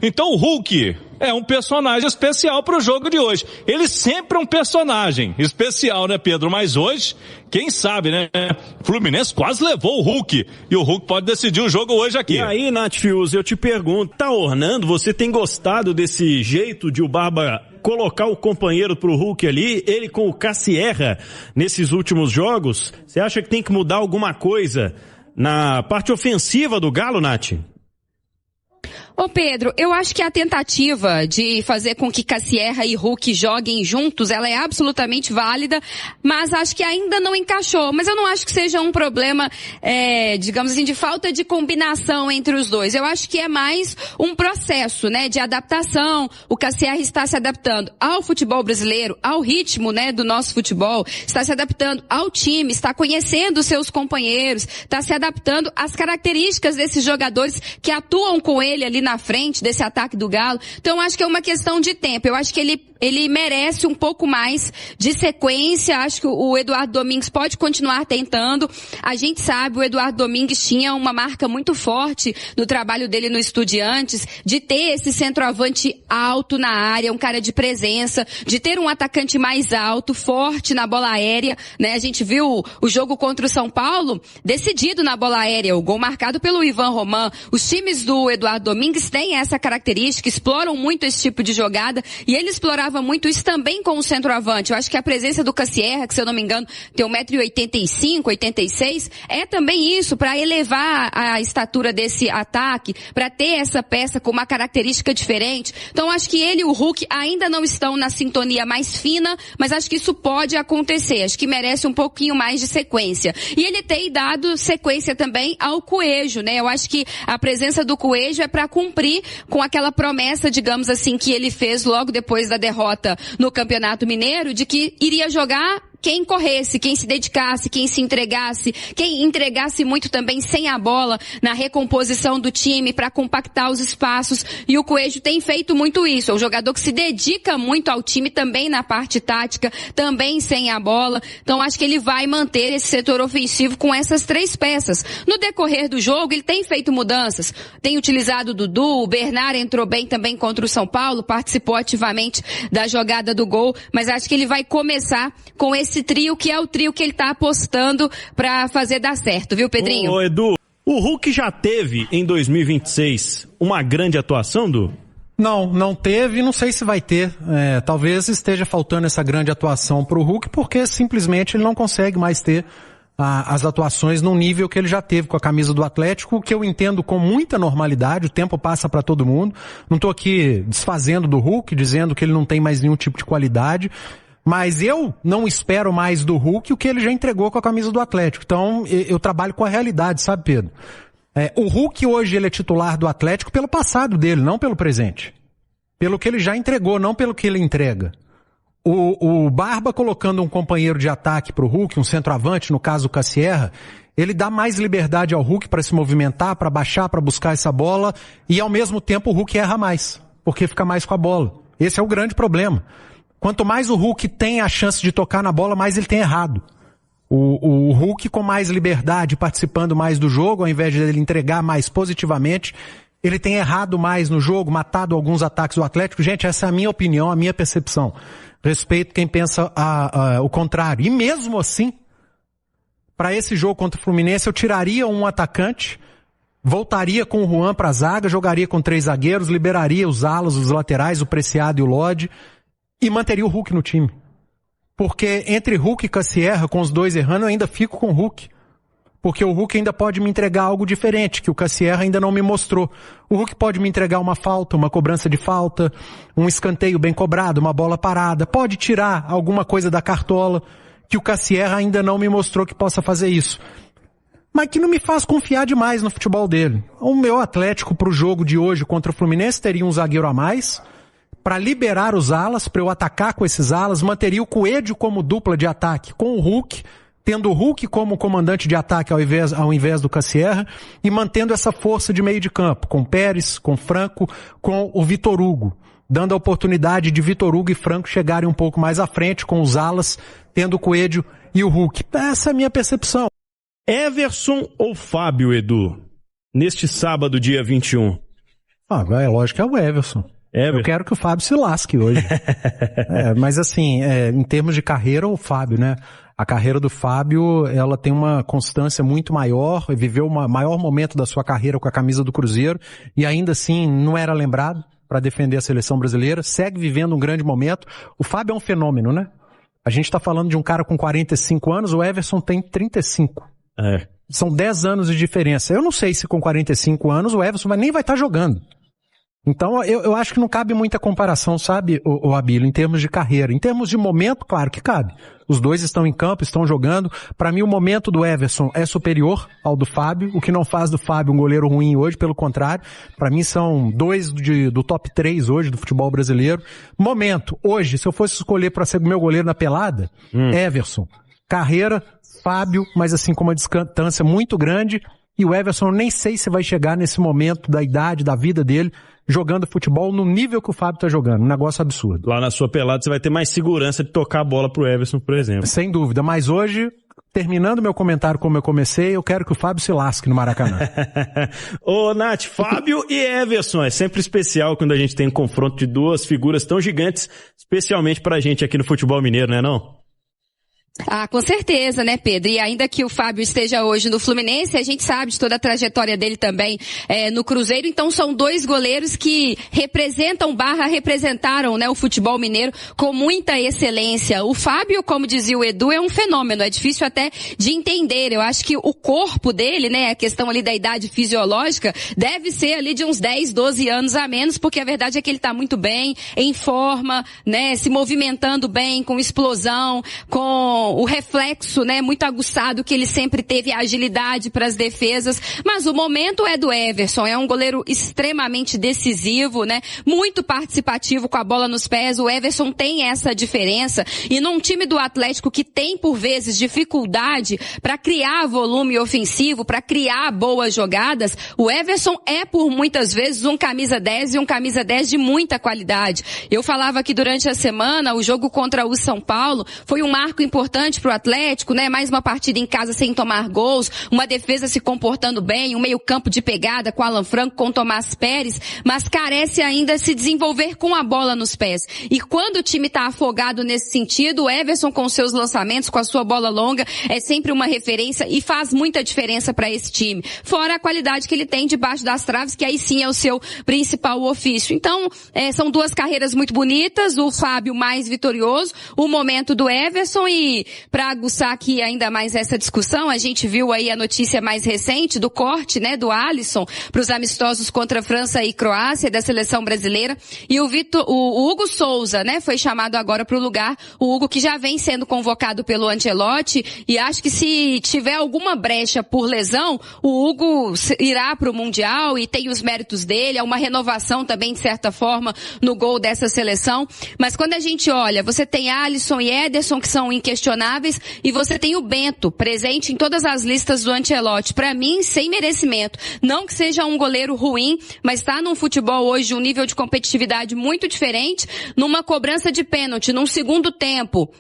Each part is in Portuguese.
Então o Hulk é um personagem especial para o jogo de hoje. Ele sempre é um personagem especial, né, Pedro? Mas hoje, quem sabe, né? Fluminense quase levou o Hulk. E o Hulk pode decidir o jogo hoje aqui. E aí, Nath Fius, eu te pergunto, tá ornando? Você tem gostado desse jeito de o Barba colocar o companheiro pro Hulk ali, ele com o Cassierra nesses últimos jogos? Você acha que tem que mudar alguma coisa na parte ofensiva do Galo, Nath? Ô Pedro, eu acho que a tentativa de fazer com que Cassierra e Hulk joguem juntos, ela é absolutamente válida, mas acho que ainda não encaixou. Mas eu não acho que seja um problema, digamos assim, de falta de combinação entre os dois. Eu acho que é mais um processo, né, de adaptação. O Cassierra está se adaptando ao futebol brasileiro, ao ritmo, né, do nosso futebol, está se adaptando ao time, está conhecendo os seus companheiros, está se adaptando às características desses jogadores que atuam com ele ali na frente desse ataque do Galo. Então acho que é uma questão de tempo. Eu acho que ele merece um pouco mais de sequência. Acho que o Eduardo Domingues pode continuar tentando. A gente sabe, o Eduardo Domingues tinha uma marca muito forte no trabalho dele no Estudiantes, de ter esse centroavante alto na área, um cara de presença, de ter um atacante mais alto, forte na bola aérea, né? A gente viu o jogo contra o São Paulo decidido na bola aérea, o gol marcado pelo Ivan Roman. Os times do Eduardo Domingues têm essa característica, exploram muito esse tipo de jogada, e ele explorava muito isso também com o centroavante. Eu acho que a presença do Cassierra, que se eu não me engano tem 1,85 m, 86, é também isso, para elevar a estatura desse ataque, para ter essa peça com uma característica diferente. Então acho que ele e o Hulk ainda não estão na sintonia mais fina, mas acho que isso pode acontecer. Acho que merece um pouquinho mais de sequência. E ele tem dado sequência também ao Coelho, né? Eu acho que a presença do Coelho é para cumprir com aquela promessa, digamos assim, que ele fez logo depois da derrota no Campeonato Mineiro, de que iria jogar quem corresse, quem se dedicasse, quem se entregasse, quem entregasse muito também sem a bola na recomposição do time para compactar os espaços. E o Coelho tem feito muito isso. É um jogador que se dedica muito ao time também na parte tática, também sem a bola. Então acho que ele vai manter esse setor ofensivo com essas três peças. No decorrer do jogo ele tem feito mudanças. Tem utilizado o Dudu, o Bernard entrou bem também contra o São Paulo, participou ativamente da jogada do gol, mas acho que ele vai começar com esse trio, que é o trio que ele tá apostando pra fazer dar certo, viu, Pedrinho? Ô, Edu, o Hulk já teve em 2026 uma grande atuação, Du? Não teve e não sei se vai ter. Talvez esteja faltando essa grande atuação pro Hulk, porque simplesmente ele não consegue mais ter as atuações no nível que ele já teve com a camisa do Atlético, que eu entendo com muita normalidade. O tempo passa para todo mundo. Não tô aqui desfazendo do Hulk, dizendo que ele não tem mais nenhum tipo de qualidade. Mas eu não espero mais do Hulk o que ele já entregou com a camisa do Atlético. Então, eu trabalho com a realidade, sabe, Pedro? O Hulk hoje ele é titular do Atlético pelo passado dele, não pelo presente. Pelo que ele já entregou, não pelo que ele entrega. O Barba colocando um companheiro de ataque pro Hulk, um centroavante, no caso o Cassierra, ele dá mais liberdade ao Hulk para se movimentar, para baixar, para buscar essa bola, e ao mesmo tempo o Hulk erra mais, porque fica mais com a bola. Esse é o grande problema. Quanto mais o Hulk tem a chance de tocar na bola, mais ele tem errado. O Hulk com mais liberdade, participando mais do jogo, ao invés de ele entregar mais positivamente, ele tem errado mais no jogo, matado alguns ataques do Atlético. Gente, essa é a minha opinião, a minha percepção. Respeito quem pensa o contrário. E mesmo assim, para esse jogo contra o Fluminense, eu tiraria um atacante, voltaria com o Juan para a zaga, jogaria com 3 zagueiros, liberaria os alas, os laterais, o Preciado e o Lodge, e manteria o Hulk no time. Porque entre Hulk e Cassierra, com os dois errando, eu ainda fico com o Hulk. Porque o Hulk ainda pode me entregar algo diferente, que o Cassierra ainda não me mostrou. O Hulk pode me entregar uma falta, uma cobrança de falta, um escanteio bem cobrado, uma bola parada. Pode tirar alguma coisa da cartola, que o Cassierra ainda não me mostrou que possa fazer isso. Mas que não me faz confiar demais no futebol dele. O meu Atlético pro jogo de hoje contra o Fluminense teria um zagueiro a mais, para liberar os alas, para eu atacar com esses alas, manteria o Coelho como dupla de ataque com o Hulk, tendo o Hulk como comandante de ataque ao invés do Cassierra, e mantendo essa força de meio de campo, com Pérez, com Franco, com o Vitor Hugo, dando a oportunidade de Vitor Hugo e Franco chegarem um pouco mais à frente com os alas, tendo o Coelho e o Hulk. Essa é a minha percepção. Everson ou Fábio, Edu, neste sábado, dia 21? É lógico que é o Everson. Eu quero que o Fábio se lasque hoje. Mas assim, em termos de carreira, o Fábio, né? A carreira do Fábio, ela tem uma constância muito maior, viveu o maior momento da sua carreira com a camisa do Cruzeiro e ainda assim não era lembrado para defender a seleção brasileira, segue vivendo um grande momento. O Fábio é um fenômeno, né? A gente tá falando de um cara com 45 anos, o Everson tem 35. São 10 anos de diferença. Eu não sei se com 45 anos o Everson nem vai estar jogando. Então, eu acho que não cabe muita comparação, sabe, o Abílio, em termos de carreira. Em termos de momento, claro que cabe. Os dois estão em campo, estão jogando. Para mim, o momento do Everson é superior ao do Fábio, o que não faz do Fábio um goleiro ruim hoje, pelo contrário. Para mim, são dois do top 3 hoje do futebol brasileiro. Momento, hoje, se eu fosse escolher para ser o meu goleiro na pelada, Everson. Carreira, Fábio, mas assim, com uma distância muito grande. E o Everson, eu nem sei se vai chegar nesse momento da idade, da vida dele, jogando futebol no nível que o Fábio tá jogando. Um negócio absurdo. Lá na sua pelada você vai ter mais segurança de tocar a bola pro Everson, por exemplo. Sem dúvida. Mas hoje, terminando meu comentário como eu comecei, eu quero que o Fábio se lasque no Maracanã. Ô, Nath, Fábio e Everson. É sempre especial quando a gente tem um confronto de duas figuras tão gigantes, especialmente pra gente aqui no futebol mineiro, né, não? Com certeza, né, Pedro? E ainda que o Fábio esteja hoje no Fluminense, a gente sabe de toda a trajetória dele também no Cruzeiro. Então são dois goleiros que representaram, né, o futebol mineiro com muita excelência. O Fábio, como dizia o Edu, é um fenômeno. É difícil até de entender. Eu acho que o corpo dele, né, a questão ali da idade fisiológica, deve ser ali de uns 10, 12 anos a menos, porque a verdade é que ele tá muito bem, em forma, né, se movimentando bem, com explosão, com o reflexo, né, muito aguçado que ele sempre teve, a agilidade para as defesas, mas o momento é do Everson, é um goleiro extremamente decisivo, né, muito participativo com a bola nos pés. O Everson tem essa diferença, e num time do Atlético que tem por vezes dificuldade para criar volume ofensivo, para criar boas jogadas, o Everson é por muitas vezes um camisa 10 e um camisa 10 de muita qualidade. Eu falava que durante a semana o jogo contra o São Paulo foi um marco importante para o Atlético, né? Mais uma partida em casa sem tomar gols, uma defesa se comportando bem, um meio-campo de pegada com Alan Franco, com Tomás Pérez, mas carece ainda se desenvolver com a bola nos pés. E quando o time está afogado nesse sentido, o Everson com seus lançamentos, com a sua bola longa, é sempre uma referência e faz muita diferença para esse time. Fora a qualidade que ele tem debaixo das traves, que aí sim é o seu principal ofício. Então, são duas carreiras muito bonitas, o Fábio mais vitorioso, o momento do Everson. E para aguçar aqui ainda mais essa discussão, a gente viu aí a notícia mais recente do corte, né, do Alisson para os amistosos contra França e Croácia da seleção brasileira, e o Hugo Souza, né, foi chamado agora para o lugar, o Hugo que já vem sendo convocado pelo Ancelotti, e acho que se tiver alguma brecha por lesão, o Hugo irá para o Mundial e tem os méritos dele, é uma renovação também de certa forma no gol dessa seleção. Mas quando a gente olha, você tem Alisson e Ederson que são inquestionáveis, e você tem o Bento presente em todas as listas do Ancelotti, para mim sem merecimento. Não que seja um goleiro ruim, mas está num futebol hoje um nível de competitividade muito diferente, numa cobrança de pênalti, num segundo tempo,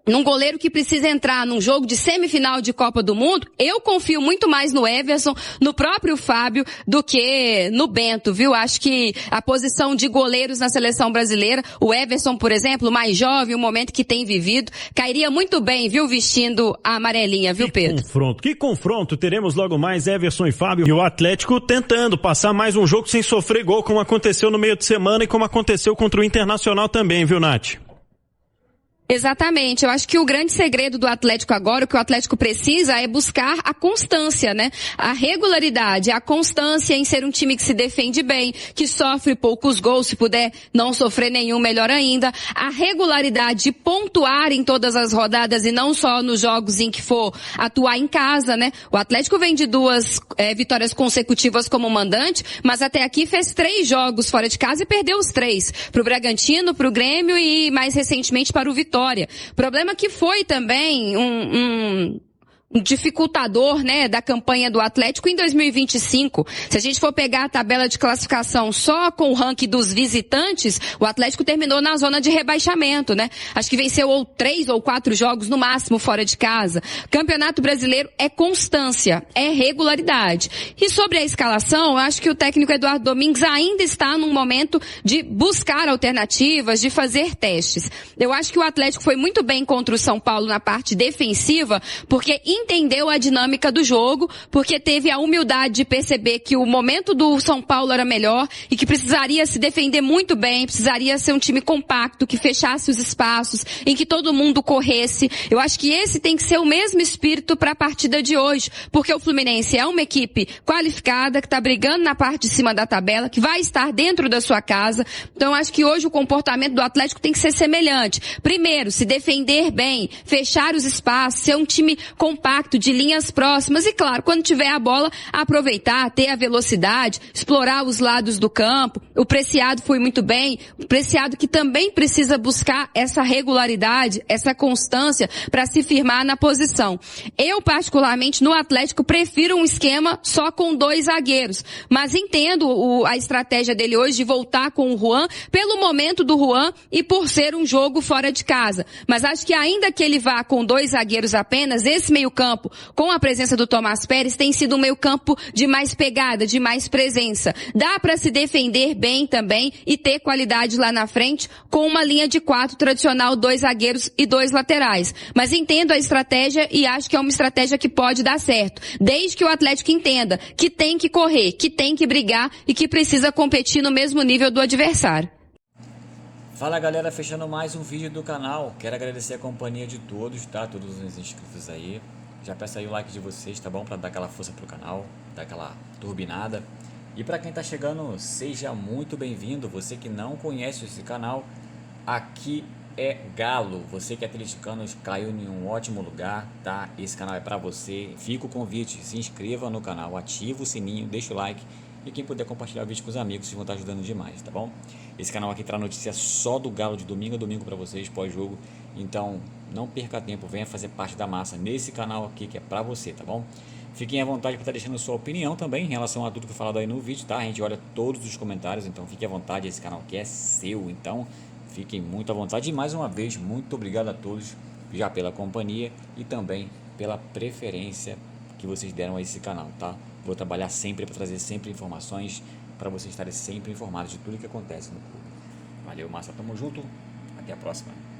num goleiro que precisa entrar num jogo de semifinal de Copa do Mundo. Eu confio muito mais no Everson, no próprio Fábio, do que no Bento, viu? Acho que a posição de goleiros na seleção brasileira, o Everson, por exemplo, mais jovem, o momento que tem vivido, cairia muito bem, viu, vestindo a amarelinha, viu, Pedro? Que confronto, teremos logo mais Everson e Fábio, e o Atlético tentando passar mais um jogo sem sofrer gol, como aconteceu no meio de semana e como aconteceu contra o Internacional também, viu, Nath? Exatamente. Eu acho que o grande segredo do Atlético agora, o que o Atlético precisa é buscar a constância, né? A regularidade, a constância em ser um time que se defende bem, que sofre poucos gols, se puder não sofrer nenhum, melhor ainda. A regularidade de pontuar em todas as rodadas e não só nos jogos em que for atuar em casa, né? O Atlético vem de 2 vitórias consecutivas como mandante, mas até aqui fez 3 jogos fora de casa e perdeu os 3. Pro Bragantino, pro Grêmio e mais recentemente para o Vitória. Problema que foi também dificultador, né, da campanha do Atlético em 2025. Se a gente for pegar a tabela de classificação só com o ranking dos visitantes, o Atlético terminou na zona de rebaixamento, né? Acho que venceu ou 3 ou 4 jogos no máximo fora de casa. Campeonato Brasileiro é constância, é regularidade. E sobre a escalação, eu acho que o técnico Eduardo Domingues ainda está num momento de buscar alternativas, de fazer testes. Eu acho que o Atlético foi muito bem contra o São Paulo na parte defensiva, porque entendeu a dinâmica do jogo, porque teve a humildade de perceber que o momento do São Paulo era melhor e que precisaria se defender muito bem, precisaria ser um time compacto, que fechasse os espaços, em que todo mundo corresse. Eu acho que esse tem que ser o mesmo espírito para a partida de hoje, porque o Fluminense é uma equipe qualificada, que está brigando na parte de cima da tabela, que vai estar dentro da sua casa. Então eu acho que hoje o comportamento do Atlético tem que ser semelhante. Primeiro, se defender bem, fechar os espaços, ser um time compacto, de linhas próximas e, claro, quando tiver a bola, aproveitar, ter a velocidade, explorar os lados do campo. O Preciado foi muito bem, o Preciado que também precisa buscar essa regularidade, essa constância para se firmar na posição. Eu, particularmente, no Atlético, prefiro um esquema só com 2 zagueiros, mas entendo a estratégia dele hoje de voltar com o Juan, pelo momento do Juan e por ser um jogo fora de casa. Mas acho que ainda que ele vá com 2 zagueiros apenas, esse meio-campo, com a presença do Tomás Pérez, tem sido um meio-campo de mais pegada, de mais presença. Dá para se defender bem também e ter qualidade lá na frente com uma linha de 4 tradicional, 2 zagueiros e 2 laterais. Mas entendo a estratégia e acho que é uma estratégia que pode dar certo, desde que o Atlético entenda que tem que correr, que tem que brigar e que precisa competir no mesmo nível do adversário. Fala galera, fechando mais um vídeo do canal. Quero agradecer a companhia de todos, tá? Todos os inscritos aí. Já peço aí o like de vocês, tá bom? Pra dar aquela força pro canal, dar aquela turbinada. E pra quem tá chegando, seja muito bem-vindo. Você que não conhece esse canal, aqui é Galo. Você que é atleticano, caiu em um ótimo lugar, tá? Esse canal é pra você. Fica o convite, se inscreva no canal, ativa o sininho, deixa o like. E quem puder compartilhar o vídeo com os amigos, vocês vão estar ajudando demais, tá bom? Esse canal aqui traz notícia só do Galo de domingo a domingo para vocês, pós-jogo. Então, não perca tempo, venha fazer parte da massa nesse canal aqui que é pra você, tá bom? Fiquem à vontade para estar deixando sua opinião também em relação a tudo que eu falado aí no vídeo, tá? A gente olha todos os comentários, então fique à vontade, esse canal aqui é seu, então fiquem muito à vontade. E mais uma vez, muito obrigado a todos já pela companhia e também pela preferência que vocês deram a esse canal, tá? Vou trabalhar sempre para trazer sempre informações para vocês estarem sempre informados de tudo que acontece no clube. Valeu, massa, tamo junto, até a próxima.